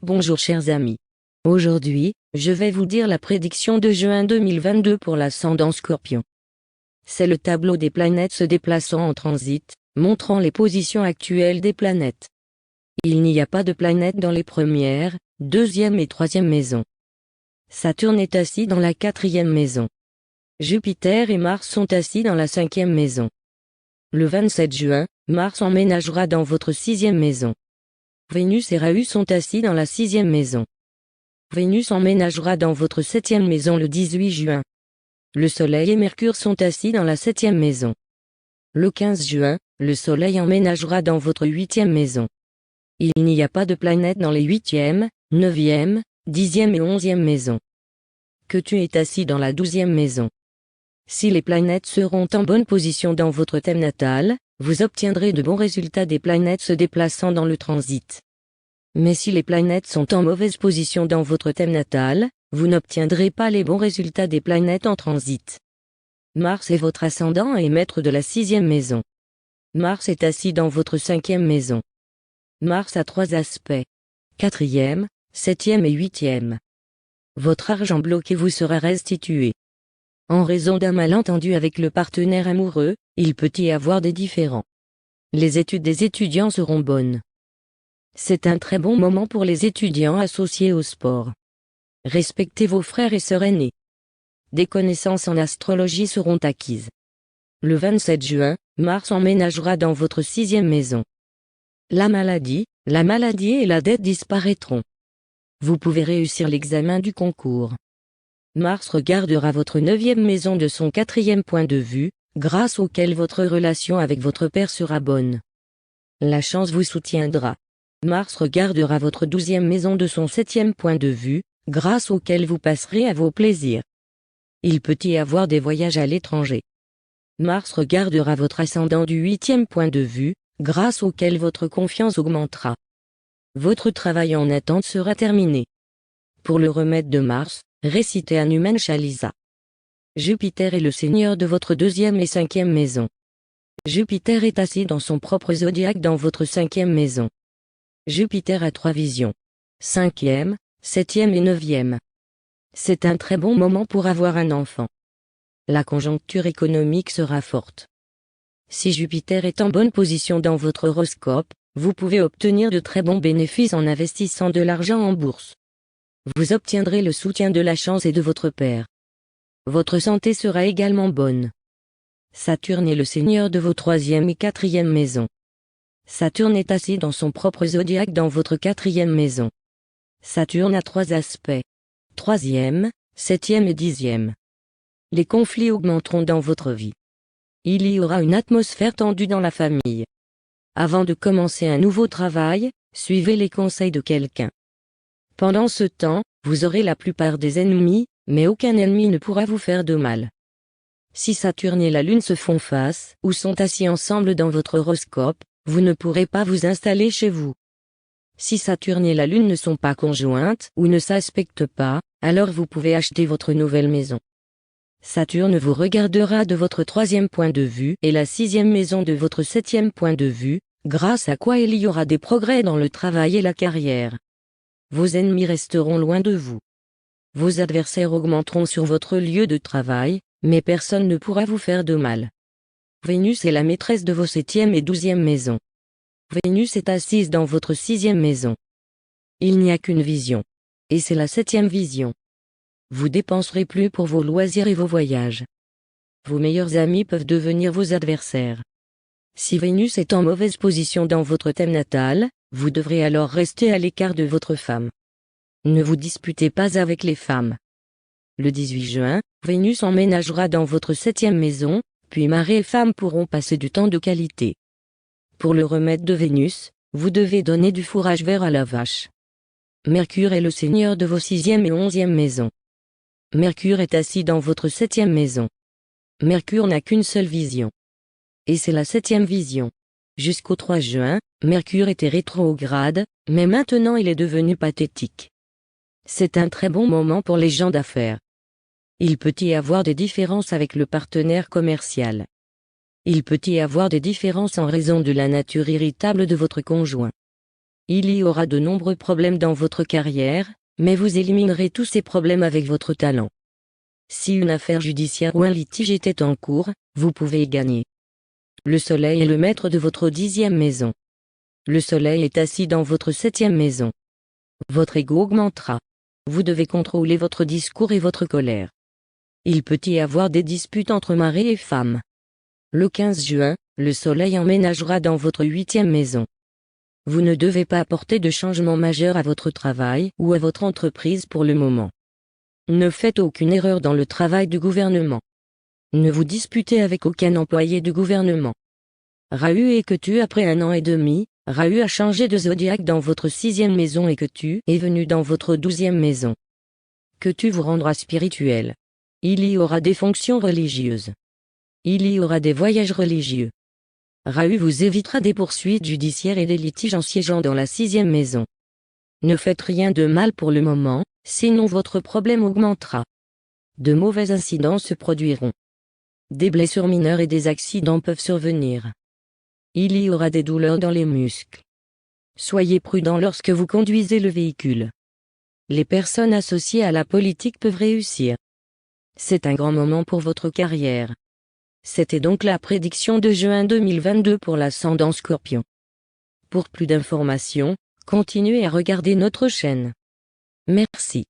Bonjour chers amis. Aujourd'hui, je vais vous dire la prédiction de juin 2022 pour l'ascendant Scorpion. C'est le tableau des planètes se déplaçant en transit, montrant les positions actuelles des planètes. Il n'y a pas de planète dans les premières, deuxième et troisième maisons. Saturne est assis dans la quatrième maison. Jupiter et Mars sont assis dans la cinquième maison. Le 27 juin, Mars emménagera dans votre sixième maison. Vénus et Rahu sont assis dans la sixième maison. Vénus emménagera dans votre septième maison le 18 juin. Le Soleil et Mercure sont assis dans la septième maison. Le 15 juin, le Soleil emménagera dans votre huitième maison. Il n'y a pas de planète dans les huitième, neuvième, dixième et onzième maisons. Ketu est assis dans la douzième maison. Si les planètes seront en bonne position dans votre thème natal, vous obtiendrez de bons résultats des planètes se déplaçant dans le transit. Mais si les planètes sont en mauvaise position dans votre thème natal, vous n'obtiendrez pas les bons résultats des planètes en transit. Mars est votre ascendant et maître de la sixième maison. Mars est assis dans votre cinquième maison. Mars a trois aspects. Quatrième, septième et huitième. Votre argent bloqué vous sera restitué. En raison d'un malentendu avec le partenaire amoureux, il peut y avoir des différends. Les études des étudiants seront bonnes. C'est un très bon moment pour les étudiants associés au sport. Respectez vos frères et sœurs aînés. Des connaissances en astrologie seront acquises. Le 27 juin, Mars emménagera dans votre sixième maison. La maladie et la dette disparaîtront. Vous pouvez réussir l'examen du concours. Mars regardera votre neuvième maison de son quatrième point de vue, grâce auquel votre relation avec votre père sera bonne. La chance vous soutiendra. Mars regardera votre douzième maison de son septième point de vue, grâce auquel vous passerez à vos plaisirs. Il peut y avoir des voyages à l'étranger. Mars regardera votre ascendant du huitième point de vue, grâce auquel votre confiance augmentera. Votre travail en attente sera terminé. Pour le remède de Mars, récitez Hanuman Chalisa. Jupiter est le seigneur de votre deuxième et cinquième maison. Jupiter est assis dans son propre zodiaque dans votre cinquième maison. Jupiter a trois visions. Cinquième, septième et neuvième. C'est un très bon moment pour avoir un enfant. La conjoncture économique sera forte. Si Jupiter est en bonne position dans votre horoscope, vous pouvez obtenir de très bons bénéfices en investissant de l'argent en bourse. Vous obtiendrez le soutien de la chance et de votre père. Votre santé sera également bonne. Saturne est le seigneur de vos troisième et quatrième maisons. Saturne est assis dans son propre zodiaque dans votre quatrième maison. Saturne a trois aspects. Troisième, septième et dixième. Les conflits augmenteront dans votre vie. Il y aura une atmosphère tendue dans la famille. Avant de commencer un nouveau travail, suivez les conseils de quelqu'un. Pendant ce temps, vous aurez la plupart des ennemis, mais aucun ennemi ne pourra vous faire de mal. Si Saturne et la Lune se font face, ou sont assis ensemble dans votre horoscope, vous ne pourrez pas vous installer chez vous. Si Saturne et la Lune ne sont pas conjointes, ou ne s'aspectent pas, alors vous pouvez acheter votre nouvelle maison. Saturne vous regardera de votre troisième point de vue et la sixième maison de votre septième point de vue, grâce à quoi il y aura des progrès dans le travail et la carrière. Vos ennemis resteront loin de vous. Vos adversaires augmenteront sur votre lieu de travail, mais personne ne pourra vous faire de mal. Vénus est la maîtresse de vos septième et douzième maisons. Vénus est assise dans votre sixième maison. Il n'y a qu'une vision. Et c'est la septième vision. Vous dépenserez plus pour vos loisirs et vos voyages. Vos meilleurs amis peuvent devenir vos adversaires. Si Vénus est en mauvaise position dans votre thème natal, vous devrez alors rester à l'écart de votre femme. Ne vous disputez pas avec les femmes. Le 18 juin, Vénus emménagera dans votre septième maison, puis mari et femme pourront passer du temps de qualité. Pour le remède de Vénus, vous devez donner du fourrage vert à la vache. Mercure est le seigneur de vos sixième et onzième maisons. Mercure est assis dans votre septième maison. Mercure n'a qu'une seule vision. Et c'est la septième vision. Jusqu'au 3 juin, Mercure était rétrograde, mais maintenant il est devenu pathétique. C'est un très bon moment pour les gens d'affaires. Il peut y avoir des différences avec le partenaire commercial. Il peut y avoir des différences en raison de la nature irritable de votre conjoint. Il y aura de nombreux problèmes dans votre carrière, mais vous éliminerez tous ces problèmes avec votre talent. Si une affaire judiciaire ou un litige était en cours, vous pouvez y gagner. Le soleil est le maître de votre 10e maison. Le soleil est assis dans votre 7e maison. Votre ego augmentera. Vous devez contrôler votre discours et votre colère. Il peut y avoir des disputes entre mari et femme. Le 15 juin, le soleil emménagera dans votre 8e maison. Vous ne devez pas apporter de changement majeur à votre travail ou à votre entreprise pour le moment. Ne faites aucune erreur dans le travail du gouvernement. Ne vous disputez avec aucun employé du gouvernement. Rahu et Ketu après 1 an et demi, Rahu a changé de zodiaque dans votre 6e maison et Ketu est venu dans votre 12e maison. Ketu vous rendra spirituel. Il y aura des fonctions religieuses. Il y aura des voyages religieux. Rahu vous évitera des poursuites judiciaires et des litiges en siégeant dans la 6e maison. Ne faites rien de mal pour le moment, sinon votre problème augmentera. De mauvais incidents se produiront. Des blessures mineures et des accidents peuvent survenir. Il y aura des douleurs dans les muscles. Soyez prudent lorsque vous conduisez le véhicule. Les personnes associées à la politique peuvent réussir. C'est un grand moment pour votre carrière. C'était donc la prédiction de juin 2022 pour l'ascendant Scorpion. Pour plus d'informations, continuez à regarder notre chaîne. Merci.